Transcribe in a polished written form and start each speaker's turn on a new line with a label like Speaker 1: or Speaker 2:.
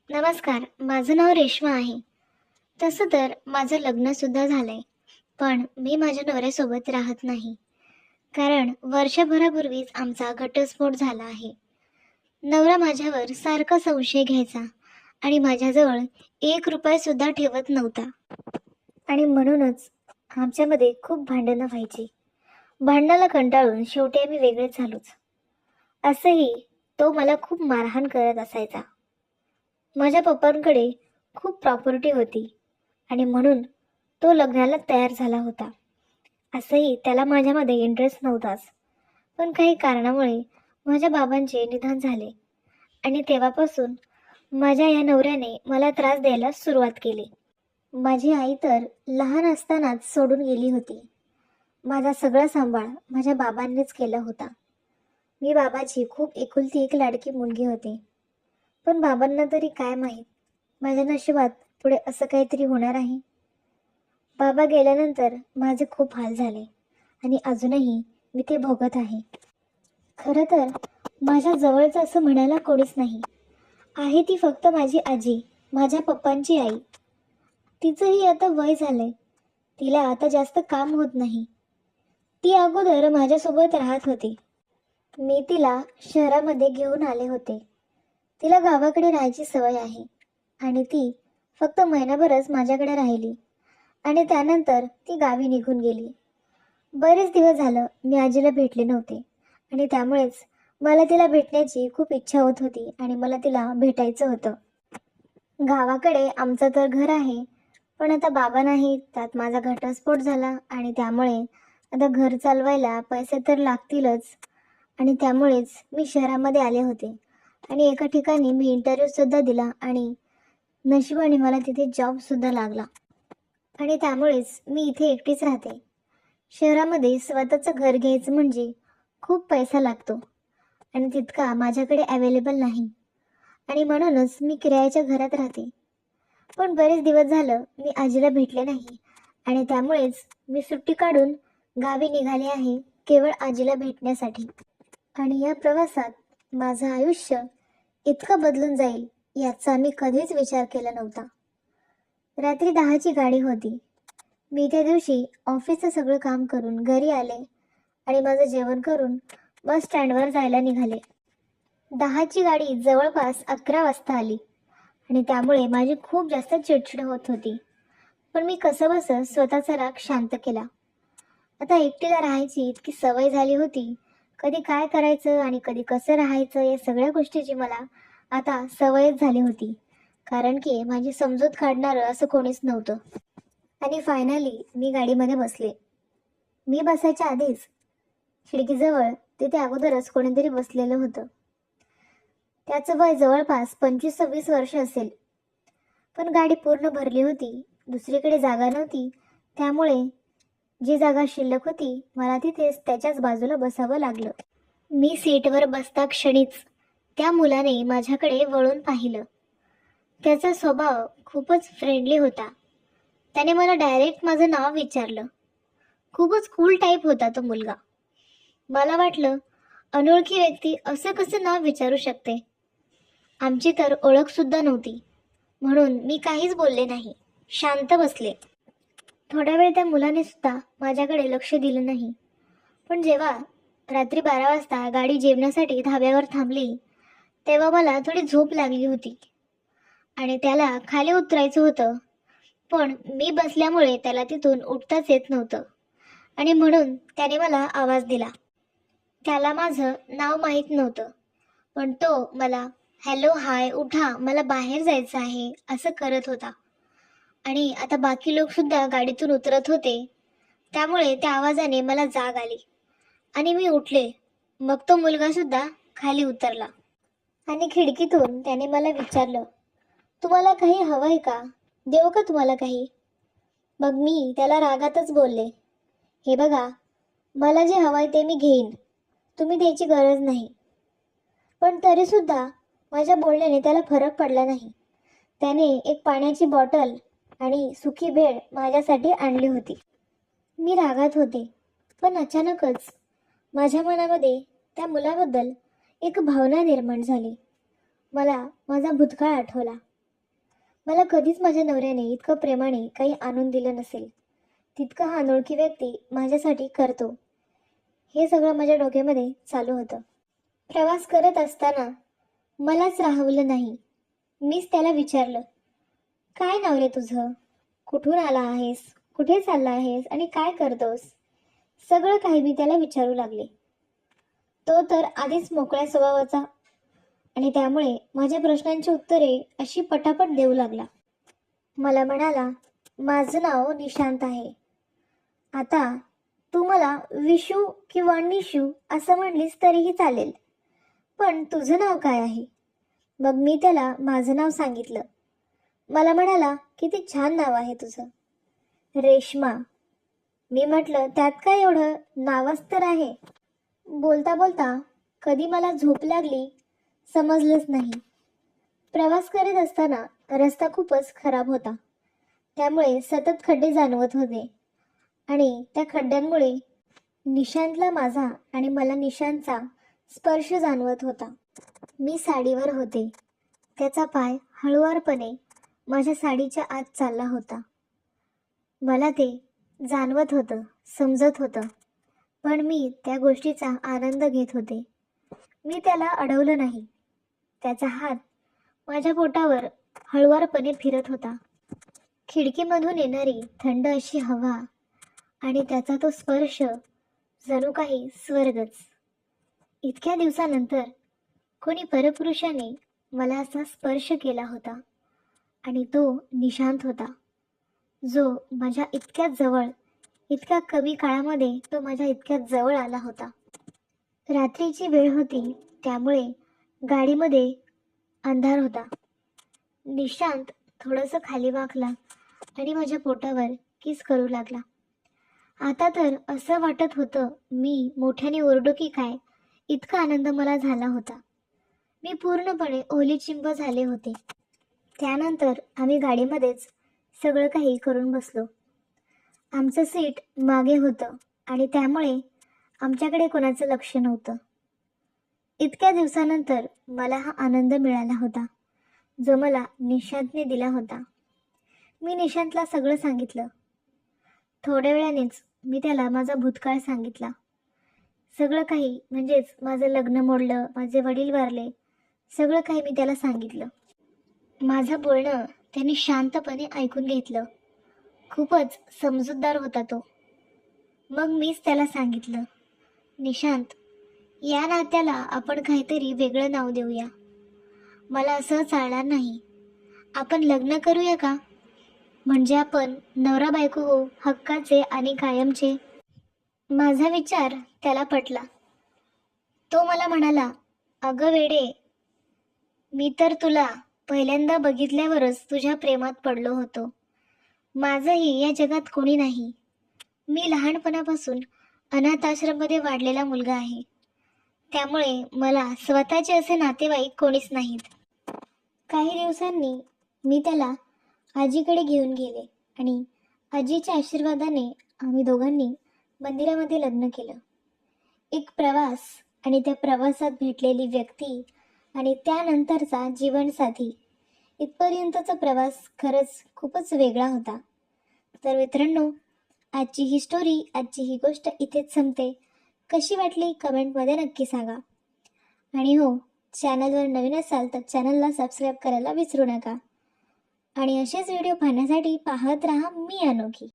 Speaker 1: नमस्कार, माझं नाव रेश्मा आहे. तसं तर माझं लग्नसुद्धा झालंय, पण मी माझ्या नवऱ्यासोबत राहत नाही. कारण वर्षभरापूर्वीच आमचा घटस्फोट झाला आहे. नवरा माझ्यावर सारखा संशय घ्यायचा आणि माझ्याजवळ ₹1 सुद्धा ठेवत नव्हता. आणि म्हणूनच आमच्यामध्ये खूप भांडणं व्हायची. भांडणाला कंटाळून शेवटी आम्ही वेगळेच झालोच. असंही तो मला खूप मारहाण करत असायचा. माझ्या पप्पांकडे खूप प्रॉपर्टी होती आणि म्हणून तो लग्नाला तयार झाला होता. असंही त्याला माझ्यामध्ये इंटरेस्ट नव्हताच. पण काही कारणामुळे माझ्या बाबांचे निधन झाले आणि तेव्हापासून माझ्या या नवऱ्याने मला त्रास द्यायला सुरुवात केली. माझी आई तर लहान असतानाच सोडून गेली होती. माझा सगळा सांभाळ माझ्या बाबांनीच केला होता. मी बाबाची खूप एकुलती एक लाडकी मुलगी होते. पण बाबांना तरी काय माहीत, माझ्या नशिबात पुढे असं काहीतरी होणार आहे. बाबा गेल्यानंतर माझे खूप हाल झाले आणि अजूनही मी ते भोगत आहे. खरं तर माझ्या जवळचं असं म्हणायला कोणीच नाही. आहे ती फक्त माझी आजी, माझ्या पप्पांची आई. तिचंही आता वय झालंय. तिला आता जास्त काम होत नाही. ती अगोदर माझ्यासोबत राहत होती. मी तिला शहरामध्ये घेऊन आले होते. तिला गावाकडे राहायची सवय आहे आणि ती फक्त महिनाभरच माझ्याकडे राहिली आणि त्यानंतर ती गावी निघून गेली. बरेच दिवस झालं मी आजीला भेटले नव्हते आणि त्यामुळेच मला तिला भेटण्याची खूप इच्छा होत होती आणि मला तिला भेटायचं होतं. गावाकडे आमचं तर घर आहे, पण आता बाबा नाहीत, त्यात माझा घटस्फोट झाला आणि त्यामुळे आता घर चालवायला पैसे तर लागतीलच आणि त्यामुळेच मी शहरामध्ये आले होते आणि एका ठिकाणी मी इंटरव्ह्यूसुद्धा दिला आणि नशिबाने मला तिथे जॉबसुद्धा लागला आणि त्यामुळेच मी इथे एकटीच राहते. शहरामध्ये स्वतःचं घर घ्यायचं म्हणजे खूप पैसा लागतो आणि तितका माझ्याकडे अवेलेबल नाही आणि म्हणूनच मी किरायाच्या घरात राहते. पण बरेच दिवस झालं मी आजीला भेटले नाही आणि त्यामुळेच मी सुट्टी काढून गावी निघाले आहे केवळ आजीला भेटण्यासाठी. आणि या प्रवासात माझं आयुष्य इतकं बदलून जाईल याचा मी कधीच विचार केला नव्हता. रात्री 10ची गाडी होती. मी त्या दिवशी ऑफिसचं सगळं काम करून घरी आले आणि माझं जेवण करून बस स्टँडवर जायला निघाले. 10ची गाडी जवळपास 11 वाजता आली आणि त्यामुळे माझी खूप जास्त चिडचिड होत होती. पण मी कसंबसं स्वतःचा राग शांत केला. आता एकटीला राहायची इतकी सवय झाली होती. कधी काय करायचं आणि कधी कसं राहायचं या सगळ्या गोष्टीची मला आता सवयच झाली होती. कारण की माझी समजूत काढणारं असं कोणीच नव्हतं. आणि फायनली मी गाडीमध्ये बसले. मी बसायच्या आधीच खिडकीजवळ तिथे अगोदरच कोणीतरी बसलेलं होतं. त्याचं वय जवळपास 25-26 वर्ष असेल. पण गाडी पूर्ण भरली होती. दुसरीकडे जागा नव्हती. त्यामुळे जी जागा शिल्लक होती मला तिथेच त्याच्याच बाजूला बसावं लागलं. मी सीटवर बसता क्षणीच त्या मुलाने माझ्याकडे वळून पाहिलं. त्याचा स्वभाव खूपच फ्रेंडली होता. त्याने मला डायरेक्ट माझं नाव विचारलं. खूपच कूल टाईप होता तो मुलगा. मला वाटलं अनोळखी व्यक्ती असं कसं नाव विचारू शकते. आमची तर ओळखसुद्धा नव्हती. म्हणून मी काहीच बोलले नाही. शांत बसले. थोडा वेळ त्या मुलाने सुद्धा माझ्याकडे लक्ष दिलं नाही. पण जेव्हा रात्री 12 वाजता गाडी जेवणासाठी धाब्यावर थांबली तेव्हा मला थोडी झोप लागली होती आणि त्याला खाली उतरायचं होतं. पण मी बसल्यामुळे त्याला तिथून उठताच येत नव्हतं आणि म्हणून त्याने मला आवाज दिला. त्याला माझं नाव माहीत नव्हतं, पण तो मला हॅलो हाय उठा मला बाहेर जायचं आहे असं करत होता. आणि आता बाकी लोकसुद्धा गाडीतून उतरत होते. त्यामुळे त्या आवाजाने मला जाग आली आणि मी उठले. मग तो मुलगासुद्धा खाली उतरला आणि खिडकीतून त्याने मला विचारलं, तुम्हाला काही हवंय का? देऊ का तुम्हाला काही? मग मी त्याला रागातच बोलले, हे बघा, मला जे हवंय ते मी घेईन, तुम्ही द्यायची गरज नाही. पण तरीसुद्धा माझ्या बोलण्याने त्याला फरक पडला नाही. त्याने एक पाण्याची बॉटल आणि सुकी भेळ माझ्यासाठी आणली होती. मी रागात होते, पण अचानकच माझ्या मनामध्ये त्या मुलाबद्दल एक भावना निर्माण झाली. मला माझा भूतकाळ आठवला. मला कधीच माझ्या नवऱ्याने इतकं प्रेमाने काही आणून दिलं नसेल तितकं हा अनोळखी व्यक्ती माझ्यासाठी करतो, हे सगळं माझ्या डोक्यामध्ये चालू होतं. प्रवास करत असताना मलाच राहवलं नाही. मीच त्याला विचारलं, काय नाव रे तुझं? कुठून आला आहेस? कुठे चालला आहेस? आणि काय करतोस? सगळं काही मी त्याला विचारू लागले. तो तर आधीच मोकळ्या स्वभावाचा आणि त्यामुळे माझ्या प्रश्नांची उत्तरे अशी पटापट देऊ लागला. मला म्हणाला, माझं नाव निशांत आहे. आता तू मला विशू किंवा निशू असं म्हणलीस तरीही चालेल, पण तुझं नाव काय आहे? मग मी त्याला माझं नाव सांगितलं. मला म्हणाला, किती छान नाव आहे तुझं, रेश्मा. मी म्हटलं, त्यात काय एवढं, नावच तर आहे. बोलता बोलता कधी मला झोप लागली समजलंच नाही. प्रवास करत असताना रस्ता खूपच खराब होता, त्यामुळे सतत खड्डे जाणवत होते आणि त्या खड्ड्यांमुळे निशांतला माझा आणि मला निशांतचा स्पर्श जाणवत होता. मी साडीवर होते. त्याचा पाय हळुवारपणे माझ्या साडीच्या आत चालला होता. मला ते जाणवत होतं, समजत होतं, पण मी त्या गोष्टीचा आनंद घेत होते. मी त्याला अडवलं नाही. त्याचा हात माझ्या पोटावर हळुवारपणे फिरत होता. खिडकीमधून येणारी थंड अशी हवा आणि त्याचा तो स्पर्श जणू काही स्वर्गच. इतक्या दिवसानंतर कोणी परपुरुषाने मला असा स्पर्श केला होता आणि तो निशांत होता, जो माझ्या इतक्या जवळ, इतक्या कमी काळामध्ये तो माझ्या इतक्या जवळ आला होता. रात्रीची वेळ होती, त्यामुळे गाडीमध्ये अंधार होता. निशांत थोडंसं खाली वाकला आणि माझ्या पोटावर किस करू लागला. आता तर असं वाटत होतं मी मोठ्याने ओरडू की काय, इतका आनंद मला झाला होता. मी पूर्णपणे ओलीचिंब झाले होते. त्यानंतर आम्ही गाडीमध्येच सगळं काही करून बसलो. आमचं सीट मागे होतं आणि त्यामुळे आमच्याकडे कोणाचं लक्ष नव्हतं. इतक्या दिवसानंतर मला हा आनंद मिळाला होता, जो मला निशांतने दिला होता. मी निशांतला सगळं सांगितलं. थोड्या वेळानेच मी त्याला माझा भूतकाळ सांगितला. सगळं काही, म्हणजेच माझं लग्न मोडलं, माझे वडील वारले, सगळं काही मी त्याला सांगितलं. माझं बोलणं त्याने शांतपणे ऐकून घेतलं. खूपच समजूतदार होता तो. मग मीच त्याला सांगितलं, निशांत, या नात्याला आपण काहीतरी वेगळं नाव देऊया. मला असं चालणार नाही. आपण लग्न करूया का? म्हणजे आपण नवरा बायको होऊ, हक्काचे आणि कायमचे. माझा विचार त्याला पटला. तो मला म्हणाला, अगं वेडे, मी तर तुला पहिल्यांदा बघितल्यावरच तुझ्या प्रेमात पडलो होतो. माझंही या जगात कोणी नाही. मी लहानपणापासून अनाथ आश्रममध्ये वाढलेला मुलगा आहे. त्यामुळे मला स्वतःचे असे नातेवाईक कोणीच नाहीत. काही दिवसांनी मी त्याला आजीकडे घेऊन गेले आणि आजीच्या आशीर्वादाने आम्ही दोघांनी मंदिरामध्ये लग्न केलं. एक प्रवास आणि त्या प्रवासात भेटलेली व्यक्ती आणि त्यानंतरचा जीवनसाथी, इथपर्यंतचा प्रवास खरंच खूपच वेगळा होता. तर मित्रांनो, आजची ही स्टोरी, आजची ही गोष्ट इथेच संपते. कशी वाटली कमेंटमध्ये नक्की सांगा. आणि हो, चॅनलवर नवीन असाल तर चॅनलला सबस्क्राईब करायला विसरू नका. आणि असेच व्हिडिओ पाहण्यासाठी पाहत राहा मी अनोखी.